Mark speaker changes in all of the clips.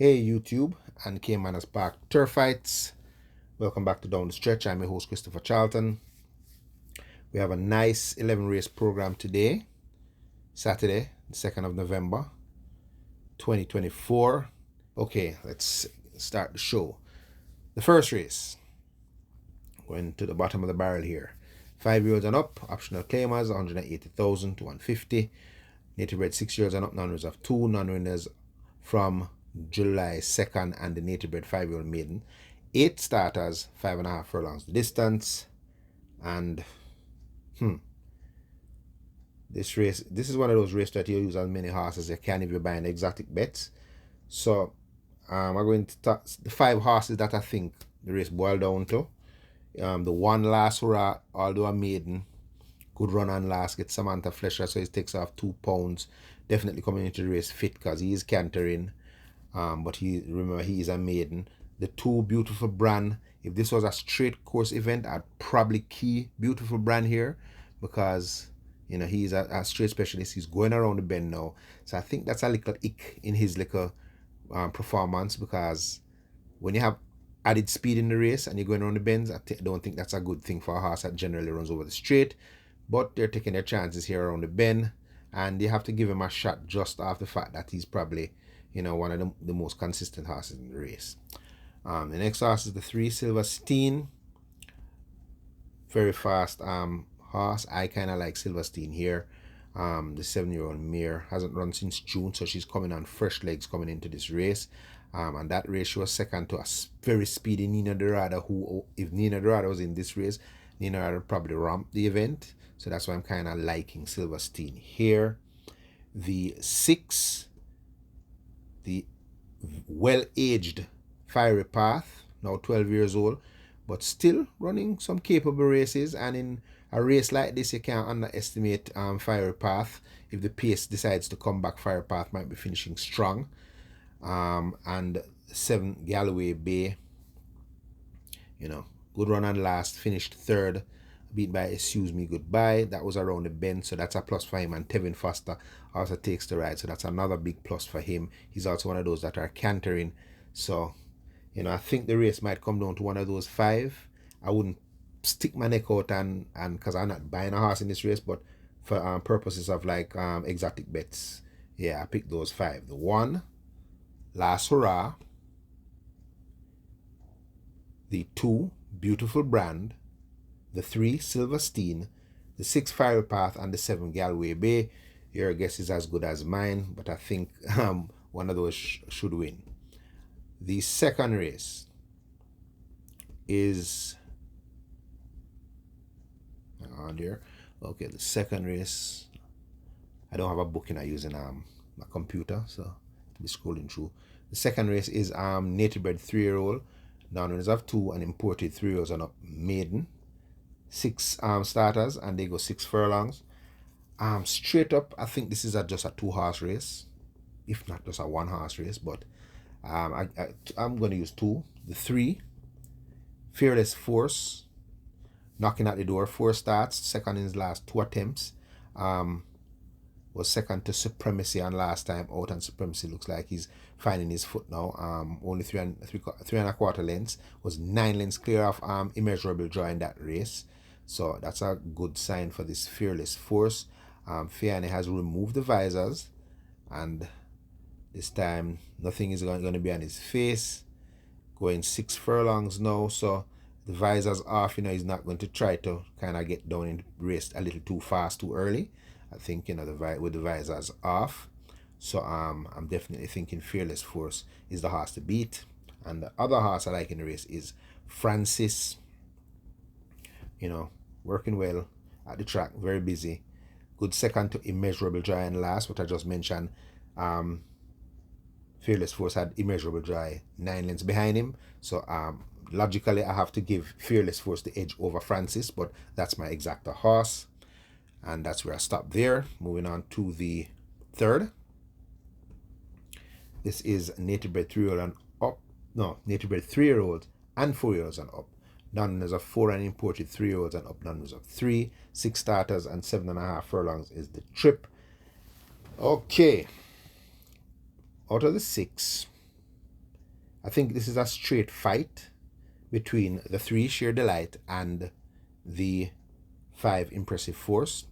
Speaker 1: Hey YouTube and CAYMANAS Park Turf Fights. Welcome back to Down the Stretch. I'm your host Christopher Charlton. We have a nice 11 race program today, Saturday, the 2nd of November, 2024. Okay, let's start the show. The first race, going to the bottom of the barrel here. 5-year-olds and up, optional claimers, 180,000 to 150. Native bred 6-year-olds and up, non-winners of 2, non-winners from July 2nd, and the native bred 5-year-old maiden. 8 starters, 5.5 furlongs the distance. And this is one of those races that you use as many horses as you can if you're buying exotic bets. So I'm going to talk the 5 horses that I think the race boiled down to. The one Last Hurrah, although a maiden, good run on last, get Samantha Fletcher, so he takes off 2 pounds. Definitely coming into the race fit because he is cantering. But remember, he is a maiden. The 2 Beautiful Brand, if this was a straight course event, I'd probably key Beautiful Brand here because he's a straight specialist. He's going around the bend now, so I think that's a little ick in his little performance, because when you have added speed in the race and you're going around the bends, I don't think that's a good thing for a horse that generally runs over the straight. But they're taking their chances here around the bend, and they have to give him a shot just off the fact that he's probably one of the most consistent horses in the race. The next horse is the 3 Silverstein. Very fast horse. I kind of like Silverstein here. The 7-year-old mare hasn't run since June, so she's coming on fresh legs coming into this race. And that race she was second to a very speedy Nina Dorada, who, if Nina Dorada was in this race, Nina Dorada would probably ramp the event. So that's why I'm kind of liking Silverstein here. The 6, the well-aged Fiery Path, now 12 years old, but still running some capable races. And in a race like this, you can't underestimate Fiery Path. If the pace decides to come back, Fiery Path might be finishing strong. And 7 Galloway Bay, good run on last, finished 3rd, beat by Excuse Me Goodbye. That was around the bend, so that's a plus for him. And Tevin Foster also takes the ride, so that's another big plus for him. He's also one of those that are cantering. So I think the race might come down to one of those 5. I wouldn't stick my neck out and because I'm not buying a horse in this race, but for purposes of like exotic bets, yeah, I picked those 5. The 1 Last Hurrah, the 2 Beautiful Brand, the 3 Silverstein, the 6 Fiery Path, and the 7 Galway Bay. Your guess is as good as mine, but I think one of those should win. The second race is, hang on there. Okay, the second race, I don't have a book, I using my computer, so I'll be scrolling through. The second race is native bred 3-year-old, non-winners of 2, and imported 3-year-olds and up maiden. 6 starters, and they go 6 furlongs. Straight up, I think this is just a 2-horse race, if not just a 1-horse race, but I'm going to use 2. The 3 Fearless Force, knocking at the door, 4 starts, second in his last 2 attempts. Was second to Supremacy on last time out, and Supremacy looks like he's finding his foot now. Only 3.25 lengths, was 9 lengths clear of Immeasurable Joy in that race. So that's a good sign for this Fearless Force. Fiane has removed the visors, and this time nothing is going to be on his face. Going 6 furlongs now, so the visors off. He's not going to try to kind of get down in the race a little too fast, too early. I think with the visors off. So I'm definitely thinking Fearless Force is the horse to beat. And the other horse I like in the race is Francis. Working well at the track, very busy. Good second to Immeasurable Joy and last, what I just mentioned. Fearless Force had Immeasurable Joy 9 lengths behind him. So logically, I have to give Fearless Force the edge over Francis, but that's my exacta horse. And that's where I stop there. Moving on to the 3rd. This is native bred 3-year-old and up. No, native bred 3-year-olds and 4-year-olds and up. Non-winners of 4 and imported 3-year-olds and up. Non-winners of 3. 6 starters and 7.5 furlongs is the trip. Okay. Out of the 6, I think this is a straight fight between the 3 Sheer Delight and the 5 Impressive Force.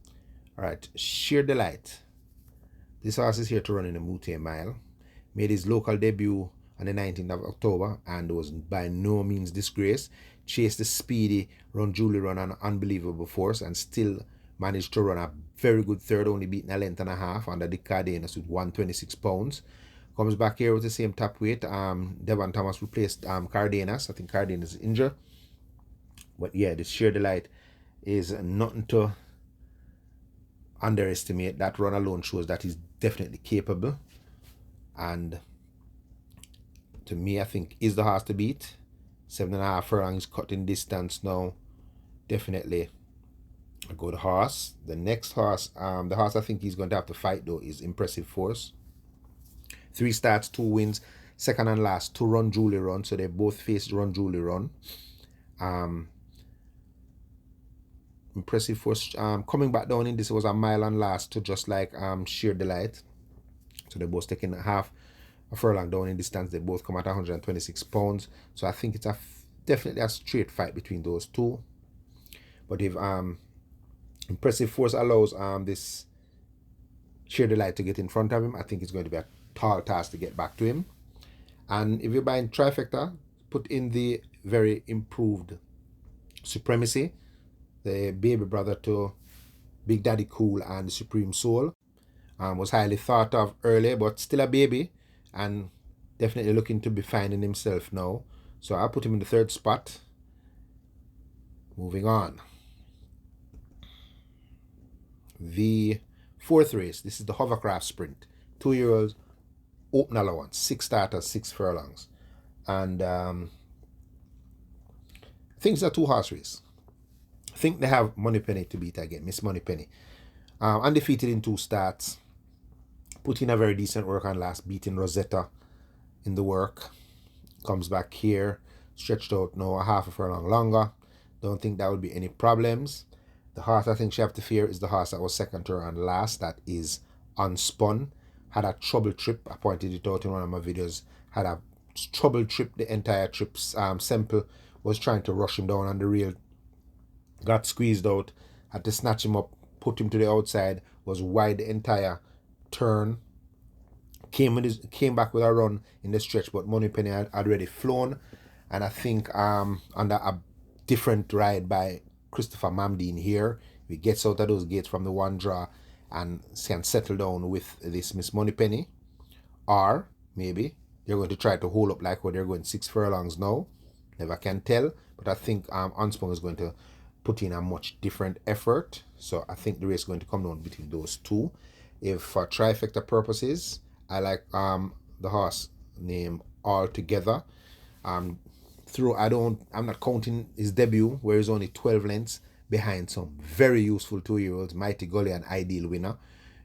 Speaker 1: All right, Sheer Delight. This horse is here to run in the Mute Mile. Made his local debut on the 19th of October and was by no means disgraced. Chased the speedy Run Julie Run on unbelievable force and still managed to run a very good third, only beating a length and a half under the Cardenas with 126 pounds. Comes back here with the same top weight. Devon Thomas replaced Cardenas. I think Cardenas is injured. But yeah, the Sheer Delight is nothing to underestimate. That run alone shows that he's definitely capable. And to me, I think is the horse to beat. 7.5 furlongs cut in distance now. Definitely a good horse. The next horse, the horse I think he's going to have to fight though is Impressive Force. 3 starts, 2 wins, second and last, 2 Run Julie Run. So they both faced Run Julie Run. Impressive Force coming back down in this was a mile and last to just like Sheer Delight. So they're both taking half a furlong down in distance. They both come at 126 pounds. So I think it's definitely a straight fight between those two. But if Impressive Force allows this Sheer Delight to get in front of him, I think it's going to be a tall task to get back to him. And if you're buying trifecta, put in the very improved Supremacy, the baby brother to Big Daddy Cool and the Supreme Soul. Was highly thought of early, but still a baby and definitely looking to be finding himself now. So I'll put him in the 3rd spot. Moving on. The 4th race, this is the Hovercraft Sprint. 2-year-olds, open allowance, 6 starters, 6 furlongs. And I think it's a 2-horse race. I think they have Moneypenny to beat again, Miss Moneypenny. Undefeated in 2 starts. Put in a very decent work on last, beating Rosetta in the work. Comes back here, stretched out now a half a furlong longer. Don't think that would be any problems. The horse I think she have to fear is the horse that was second to her and last. That is Unspun. Had a trouble trip. I pointed it out in one of my videos. Had a trouble trip the entire trip. Semple was trying to rush him down on the rail. Got squeezed out. Had to snatch him up, put him to the outside. Was wide the entire turn. Came back with a run in the stretch, but Moneypenny had already flown. And I think under a different ride by Christopher Mamdine here, he gets out of those gates from the 1 draw and can settle down with this Miss Moneypenny. Or maybe they're going to try to hold up like what they're going 6 furlongs now. Never can tell. But I think Unspun is going to put in a much different effort. So I think the race is going to come down between those two. If for trifecta purposes, I like the horse name Altogether. I'm not counting his debut where he's only 12 lengths behind some very useful 2-year-olds, Mighty Gully and Ideal Winner.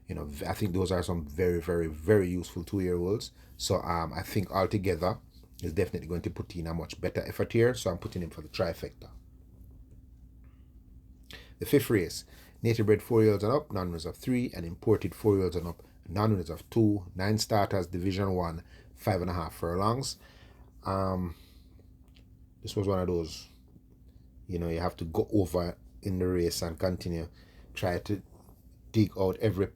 Speaker 1: You know, I think those are some very, very, very useful 2-year-olds. So I think Altogether is definitely going to put in a much better effort here. So I'm putting him for the trifecta. The 5th race, native bred 4-year-olds and up, non-winners of 3, and imported 4-year-olds and up, non-winners of 2, 9 starters, Division 1, 5.5 furlongs. This was one of those, you know, you have to go over in the race and continue, try to dig out every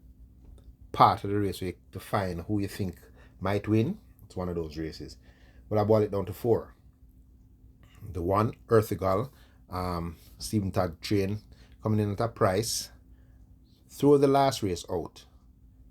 Speaker 1: part of the race to find who you think might win. It's one of those races. But I boil it down to 4. The 1, Earthigal, Stephen Todd train, coming in at a price. Throw the last race out.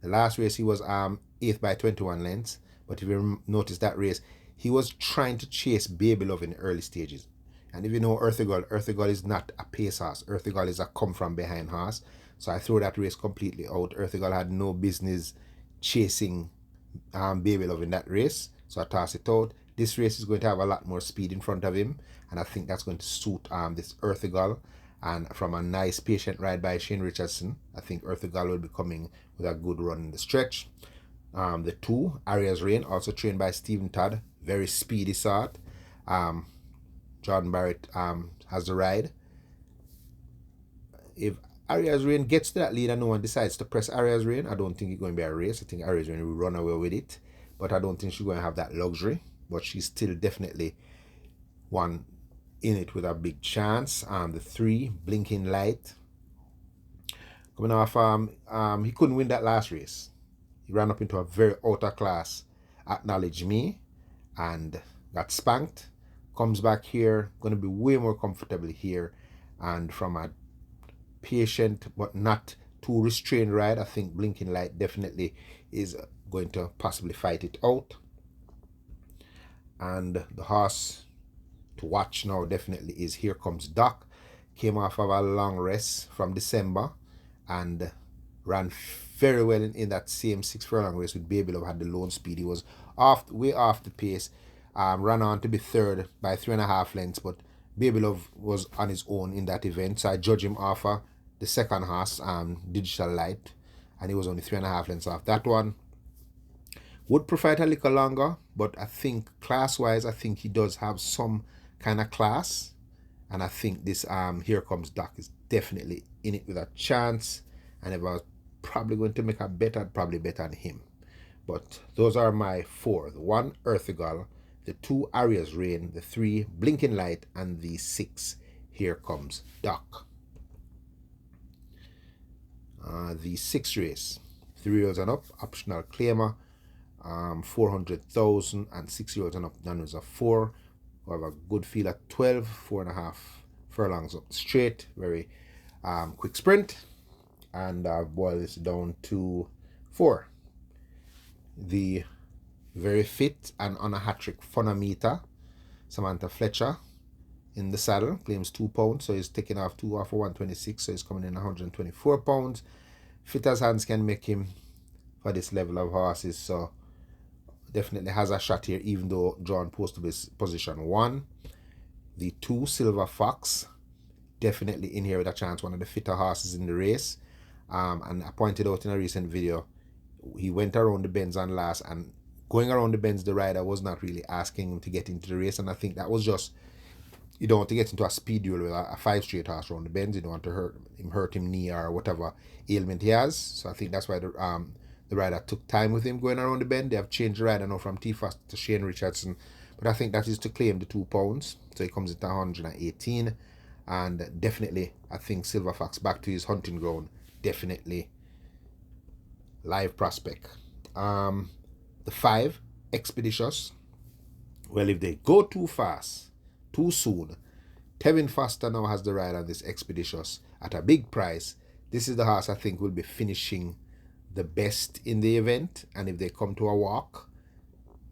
Speaker 1: The last race he was 8th by 21 lengths. But if you notice that race, he was trying to chase Baby Love in the early stages. And if you know Earthigal is not a pace horse. Earthigal is a come from behind horse. So I threw that race completely out. Earthigal had no business chasing Baby Love in that race. So I tossed it out. This race is going to have a lot more speed in front of him. And I think that's going to suit this Earthigal. And from a nice patient ride by Shane Richardson, I think Earthigal will be coming with a good run in the stretch. The 2, Aria's Reign, also trained by Stephen Todd. Very speedy sort. Jordan Barrett has the ride. If Aria's Reign gets to that lead and no one decides to press Aria's Reign, I don't think it's going to be a race. I think Aria's Reign will run away with it. But I don't think she's going to have that luxury. but she's still definitely one in it with a big chance. The 3, Blinking Light, coming off, he couldn't win that last race. He ran up into a very outer class Acknowledge Me and got spanked. Comes back here, going to be way more comfortable here, and from a patient but not too restrained ride, I think Blinking Light definitely is going to possibly fight it out. And the horse to watch now definitely is Here Comes Doc. Came off of a long rest from December and ran very well in that same 6 furlong race with Baby Love. Had the lone speed. He was way off the pace. Ran on to be third by 3.5 lengths, but Baby Love was on his own in that event, so I judge him off the second horse, Digital Light, and he was only 3.5 lengths off that one. Would prefer it a little longer, but I think class-wise, I think he does have some kind of class, and I think this Here Comes Doc is definitely in it with a chance, and if I was probably going to make a bet, I'd probably bet on him. But those are my 4. The 1, Earthigal, the 2, Aria's Reign, the 3, Blinking Light, and the 6, Here Comes Doc. The 6th race, 3-year-olds and up, optional claimer, 400,000, and 6-year-olds and up, non-winners of 4. We have a good feel at 12, 4.5 furlongs up straight, very quick sprint, and I've boiled this down to 4. The very fit and on a hat-trick Funometer, Samantha Fletcher in the saddle, claims 2 pounds, so he's taking off 2 off of 126, so he's coming in 124 pounds. Fit as hands can make him for this level of horses, so definitely has a shot here, even though drawn post to his position 1. The 2, Silver Fox, definitely in here with a chance, one of the fitter horses in the race. And I pointed out in a recent video, he went around the bends on last, and going around the bends, the rider was not really asking him to get into the race, and I think that was just, you don't want to get into a speed duel with a 5 straight horse around the bends. You don't want to hurt him knee or whatever ailment he has. So I think that's why the rider took time with him going around the bend. They have changed the rider now from T-Fast to Shane Richardson, but I think that is to claim the 2 pounds, so he comes into 118. And definitely, I think Silver Fox back to his hunting ground, definitely live prospect. The 5, Expeditious. Well, if they go too fast, too soon, Tevin Foster now has the ride on this Expeditious at a big price. This is the horse I think will be finishing the best in the event, and if they come to a walk,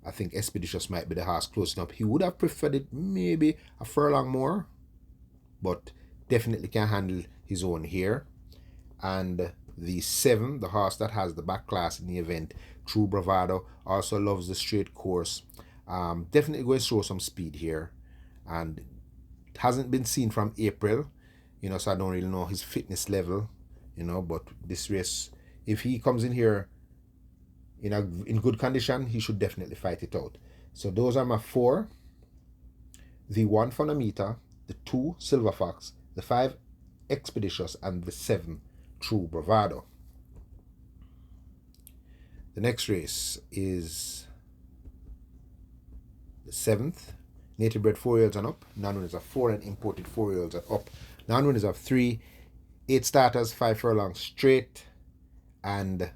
Speaker 1: I think Expeditious might be the horse close enough. He would have preferred it maybe a furlong more, but definitely can handle his own here. And the 7, the horse that has the back class in the event, True Bravado, also loves the straight course. Definitely going to show some speed here, and it hasn't been seen from April, so I don't really know his fitness level, but this race, if he comes in here in good condition, he should definitely fight it out. So those are my 4. The 1, Funometer, the 2, Silver Fox, the 5, Expeditious, and the 7, True Bravado. The next race is the 7th, native bred 4-year-olds and up, non-winners of 4, and imported 4-year-olds and up, non-winners of 3, 8 starters, 5 furlongs straight, and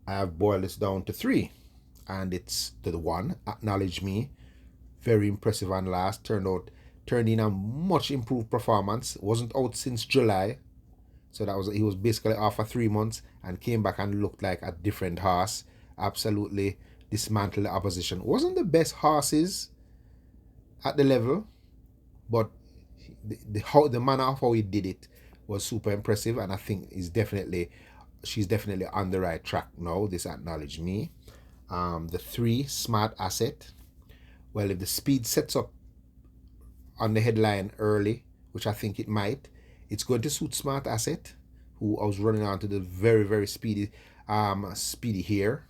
Speaker 1: I have boiled this down to 3, and it's the 1, Acknowledge Me, very impressive on last, turned in a much improved performance, wasn't out since July, so he was basically off for 3 months and came back and looked like a different horse, absolutely dismantled the opposition. Wasn't the best horses at the level, but the manner of how he did it was super impressive, and I think she's definitely on the right track now, this Acknowledge Me. The 3, Smart Asset. Well, if the speed sets up on the headline early, which I think it might, it's going to suit Smart Asset, who I was running on to the very, very speedy here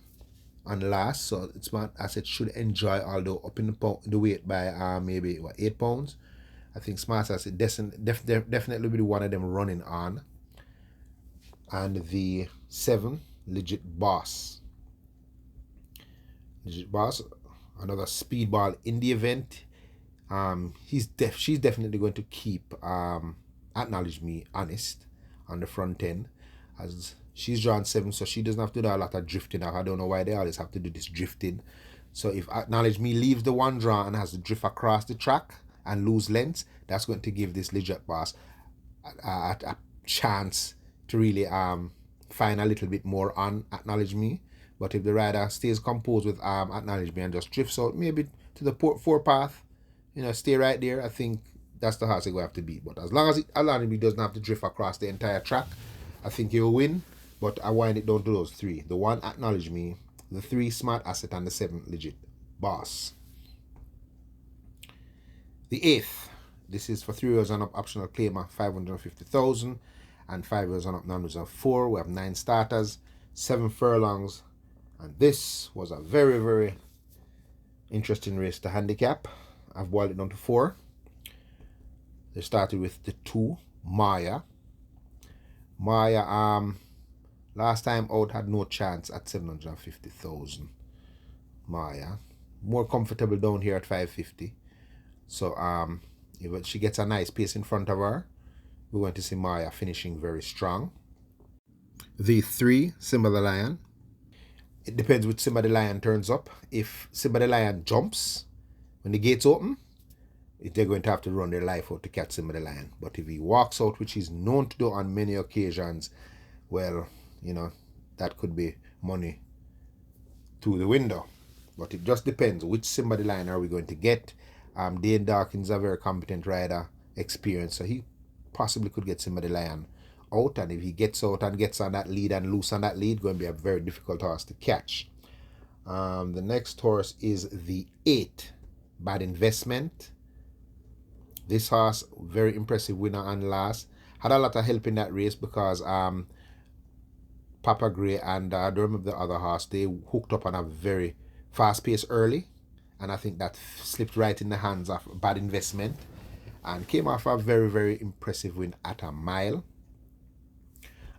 Speaker 1: on last. So Smart Asset should enjoy, although up in the weight by maybe 8 pounds. I think Smart Asset definitely will be one of them running on. And the 7, Legit Boss. Legit Boss, another speedball in the event. She's definitely going to keep Acknowledge Me honest on the front end, as she's drawn 7, so she doesn't have to do a lot of drifting. I don't know why they always have to do this drifting. So if Acknowledge Me leaves the one draw and has to drift across the track and lose length, that's going to give this Legit Boss a chance to really find a little bit more on Acknowledge Me. But if the rider stays composed with Acknowledge Me and just drifts out maybe to the 4 path, stay right there, I think that's the horse they're going to have to beat. But as long as Acknowledge Me doesn't have to drift across the entire track, I think he will win. But I wind it down to those 3. The 1, Acknowledge Me, the 3, Smart Asset, and the 7, Legit Boss. The 8th, this is for 3 years on up optional claimer, 550,000, and 5 years on up non-reserve 4. We have 9 starters, 7 furlongs, and this was a very, very interesting race to handicap. I've boiled it down to 4. They started with the 2, Maya. Last time out had no chance at 750,000. Maya, more comfortable down here at 550. So if she gets a nice pace in front of her, we're going to see Maya finishing very strong. The 3, Simba the Lion. It depends which Simba the Lion turns up. If Simba the Lion jumps when the gates open, they're going to have to run their life out to catch Simba the Lion. But if he walks out, which he's known to do on many occasions, well, that could be money through the window. But it just depends which Simba the Lion are we going to get. Dane Dawkins is a very competent rider, experienced, so he possibly could get Simba the Lion out. And if he gets out and gets on that lead and loose on that lead, going to be a very difficult horse to catch. The next horse is the 8, Bad Investment. This horse, very impressive winner and last. Had a lot of help in that race because Papa Gray and I don't remember the other horse, they hooked up on a very fast pace early. And I think that slipped right in the hands of Bad Investment and came off a very, very impressive win at a mile.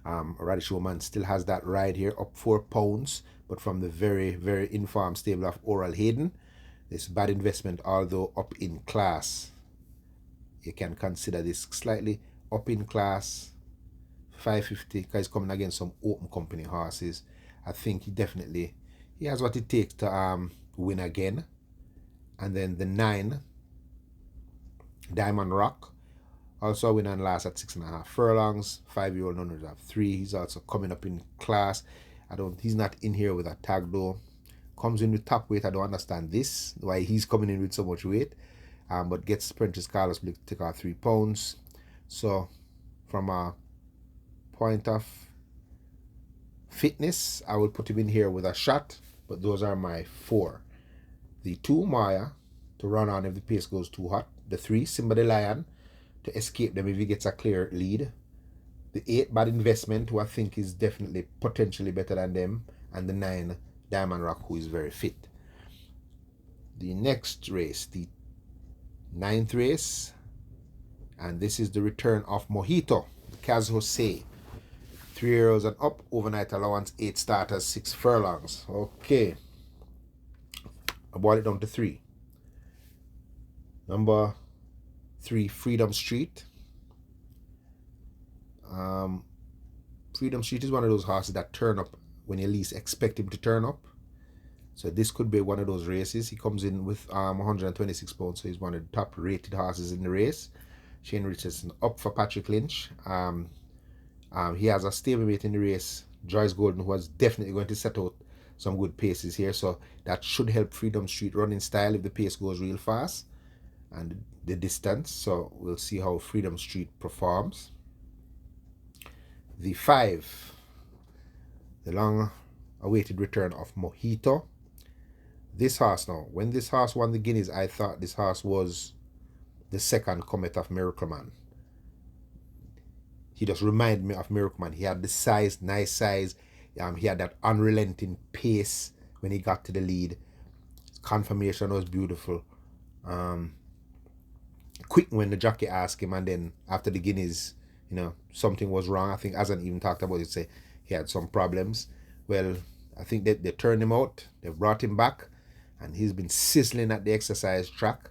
Speaker 1: Radish Woman still has that ride here, up 4 pounds, but from the very, very informed stable of Oral Hayden. This Bad Investment, although up in class, you can consider this slightly up in class, 550, because he's coming against some open company horses. I think he has what it takes to win again. And then the 9, Diamond Rock, also win and last at 6.5 furlongs, 5-year-old non-reserve 3. He's also coming up in class. He's not in here with a tag though. Comes in with top weight. I don't understand this, why he's coming in with so much weight. But gets Prentice Carlos to take out 3 pounds. So from a point of fitness, I will put him in here with a shot. But those are my 4. The 2, Maya, to run on if the pace goes too hot. The 3, Simba the Lion, to escape them if he gets a clear lead. The 8, Bad Investment, who I think is definitely potentially better than them. And the 9, Diamond Rock, who is very fit. The next race, the 9th race, and this is the return of Mojito, the Kaz Jose. 3 years and up, overnight allowance, 8 starters, 6 furlongs. Okay. I boiled it down to 3. Number 3, Freedom Street. Freedom Street is one of those horses that turn up when you least expect him to turn up. So this could be one of those races. He comes in with 126 pounds, so he's one of the top rated horses in the race. Shane Richardson up for Patrick Lynch. He has a stablemate in the race, Joyce Golden, who is definitely going to set out some good paces here. So that should help Freedom Street running style if the pace goes real fast and the distance. So we'll see how Freedom Street performs. The 5, the long-awaited return of Mojito. This horse now, when this horse won the Guineas, I thought this horse was the second comet of Miracle Man. He just reminded me of Miracle Man. He had the size, nice size. He had that unrelenting pace when he got to the lead. His confirmation was beautiful. Quick when the jockey asked him, and then after the Guineas, something was wrong. I think Azan even talked about it, say he had some problems. Well, I think they turned him out. They brought him back. and he's been sizzling at the exercise track.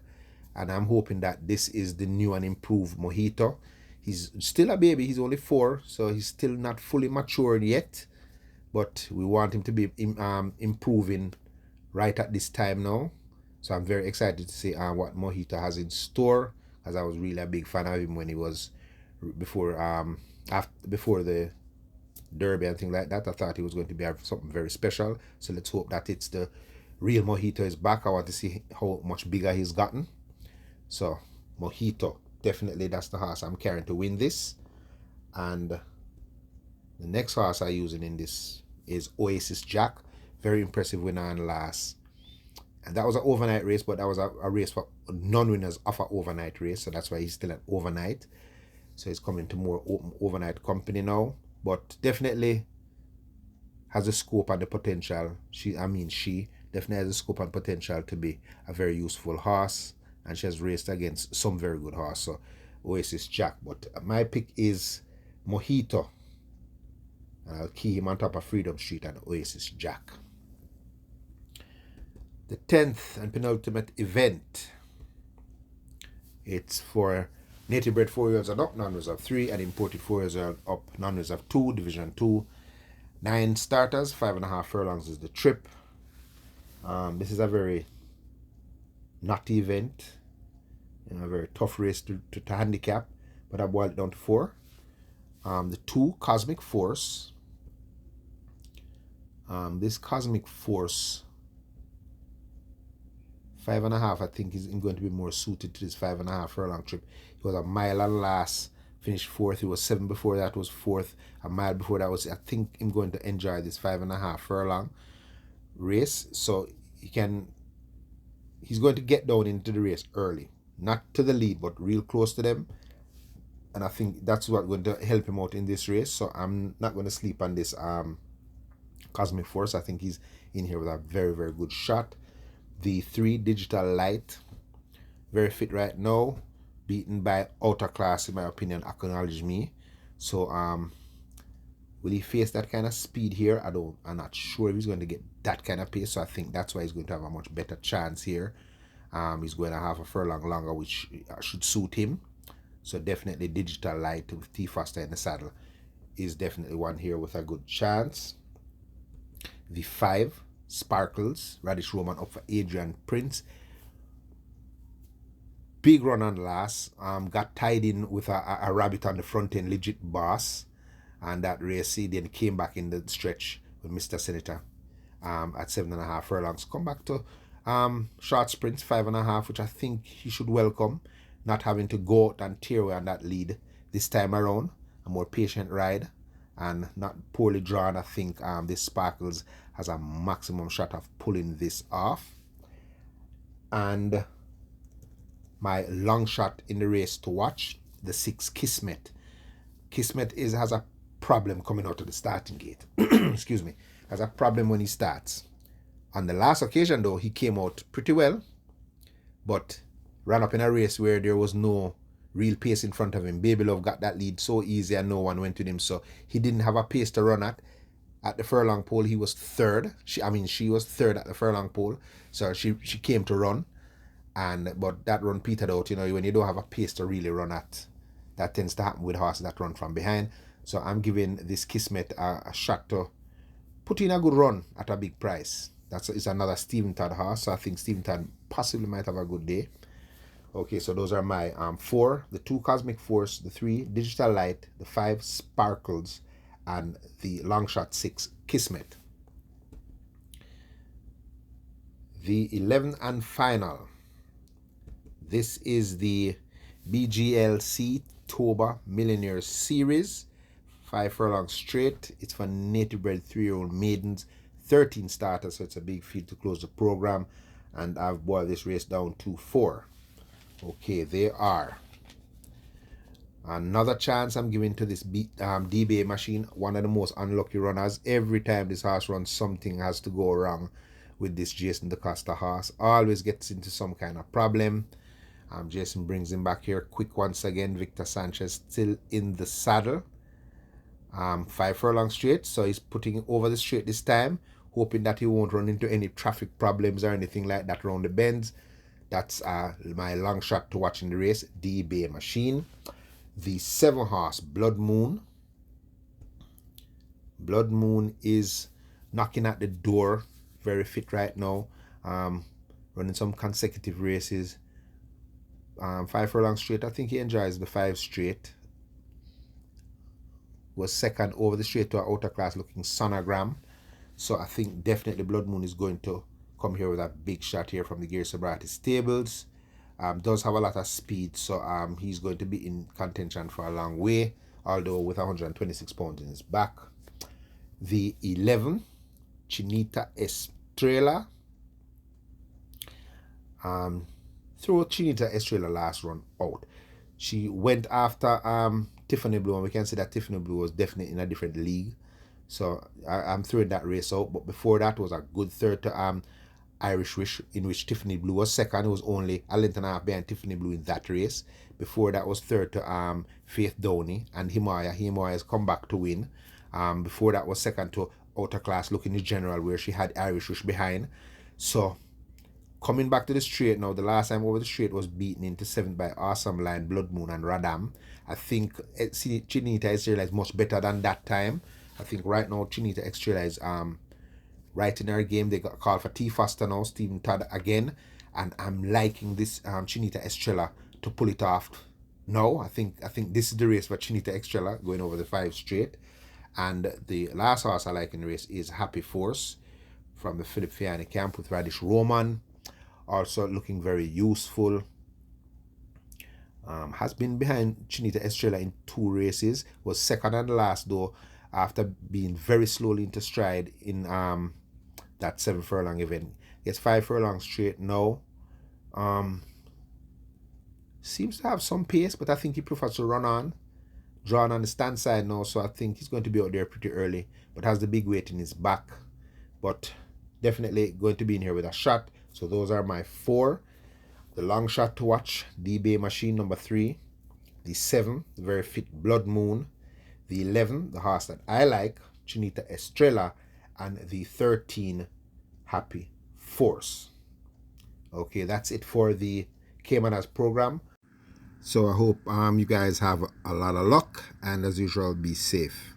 Speaker 1: And I'm hoping that this is the new and improved Mojito. He's still a baby. He's only 4, so he's still not fully matured yet. But we want him to be improving right at this time now. So I'm very excited to see what Mojito has in store, as I was really a big fan of him when he was before the Derby and things like that. I thought he was going to be something very special. So let's hope that it's the real Mojito is back. I want to see how much bigger he's gotten. So Mojito, definitely that's the horse I'm carrying to win this. And the next horse I'm using in this is Oasis Jack. Very impressive winner on last. And that was an overnight race, but that was a race for non-winners of an overnight race. So that's why he's still an overnight. So he's coming to more open overnight company now. But definitely has the scope and the potential. She definitely has the scope and potential to be a very useful horse. And she has raced against some very good horse. So Oasis Jack. But my pick is Mojito. And I'll key him on top of Freedom Street and Oasis Jack. The 10th and penultimate event. It's for native bred 4 years and up, non-reserve 3, and imported 4 years and up, non-reserve 2, division 2. 9 starters, 5.5 furlongs is the trip. This is a very knotty event, a very tough race to handicap, but I boiled it down to 4. The 2, Cosmic Force. This Cosmic Force, 5.5, I think is going to be more suited to this 5.5 furlong trip. He was a mile and last, finished 4th. He was 7 before that, was 4th. A mile before that was, I think I'm going to enjoy this 5.5 furlong race. So he's going to get down into the race early, not to the lead, but real close to them. And I think that's what's going to help him out in this race. So I'm not going to sleep on this Cosmic Force. I think he's in here with a very, very good shot. The 3, Digital Light, very fit right now, beaten by Outer Class, in my opinion, Acknowledge Me. So will he face that kind of speed here? I'm not sure if he's going to get that kind of pace. So I think that's why he's going to have a much better chance here. He's going to have a furlong longer, which should suit him. So definitely Digital Light with T Foster in the saddle is definitely one here with a good chance. The 5, Sparkles, Radish Roman up for Adrian Prince. Big run on last. Got tied in with a rabbit on the front end, Legit Boss. And that race, he then came back in the stretch with Mr. Senator at 7.5 furlongs. Come back to short sprints, 5.5, which I think he should welcome. Not having to go out and tear away on that lead this time around. A more patient ride and not poorly drawn. I think this Sparkles has a maximum shot of pulling this off. And my long shot in the race to watch, the 6, Kismet. Kismet has a problem coming out of the starting gate. Excuse me. Has a problem when he starts. On the last occasion though, he came out pretty well, but ran up in a race where there was no real pace in front of him. Baby Love got that lead so easy and no one went with him, so he didn't have a pace to run at. At the furlong pole, he was 3rd. She was 3rd at the furlong pole, so she came to run, but that run petered out. When you don't have a pace to really run at, that tends to happen with horses that run from behind. So I'm giving this Kismet a shot to put in a good run at a big price. It's another Stephen Todd horse, so I think Stephen Todd possibly might have a good day. Okay, so those are my 4, the 2, Cosmic Force, the 3, Digital Light, the 5, Sparkles, and the long shot 6, Kismet. The 11th and final. This is the BGLC Toba Millionaire Series. 5 furlongs straight. It's for native bred 3-year-old maidens. 13 starters, so it's a big field to close the program. And I've boiled this race down to 4. Okay, they are. Another chance I'm giving to this DBA machine. One of the most unlucky runners. Every time this horse runs, something has to go wrong with this Jason DaCosta horse. Always gets into some kind of problem. Jason brings him back here quick once again. Victor Sanchez still in the saddle. 5 furlongs straight, so he's putting it over the straight this time. hoping that he won't run into any traffic problems or anything like that around the bends. That's my long shot to watching the race, the Bay Machine. The 7 horse Blood Moon. Blood Moon is knocking at the door, very fit right now, running some consecutive races. 5 furlong straight, I think he enjoys the 5 straight. Was second over the straight to our outer class looking sonogram. So I think definitely Blood Moon is going to come here with a big shot here from the Gear Sobriety stables. Does have a lot of speed, so he's going to be in contention for a long way, although with 126 pounds in his back. The 11, Chinita Estrella. Threw Chinita Estrella last run out. She went after Tiffany Blue, and we can say that Tiffany Blue was definitely in a different league. So I'm throwing that race out. But before that was a good third to Irish Wish, in which Tiffany Blue was second. It was only a length and a half behind Tiffany Blue in that race. Before that was third to Faith Downey and Himalaya. Himalaya has come back to win. Before that was second to Outer Class Looking the General, where she had Irish Wish behind. So coming back to the straight now, the last time over the straight was beaten into 7th by Awesome Line, Blood Moon and Radam. I think Chinita Estrella is much better than that time. I think right now Chinita Estrella is right in her game. They got called for T Foster now, Stephen Todd again, and I'm liking this Chinita Estrella to pull it off now. I think this is the race for Chinita Estrella, going over the 5 straight. And the last horse I like in the race is Happy Force from the Philip Fiani camp with Radish Roman. Also looking very useful. Has been behind Chinita Estrella in 2 races. Was second and last though, after being very slowly into stride in that 7 furlong event. Gets 5 furlongs straight now. Seems to have some pace, but I think he prefers to run on. Drawn on the stand side now, so I think he's going to be out there pretty early, but has the big weight in his back. But definitely going to be in here with a shot. So those are my 4. The long shot to watch, the Bay Machine number 3. The 7, the very fit Blood Moon. The 11, the horse that I like, Chinita Estrella. And the 13, Happy Force. Okay, that's it for the CAYMANAS program. So I hope you guys have a lot of luck, and as usual, be safe.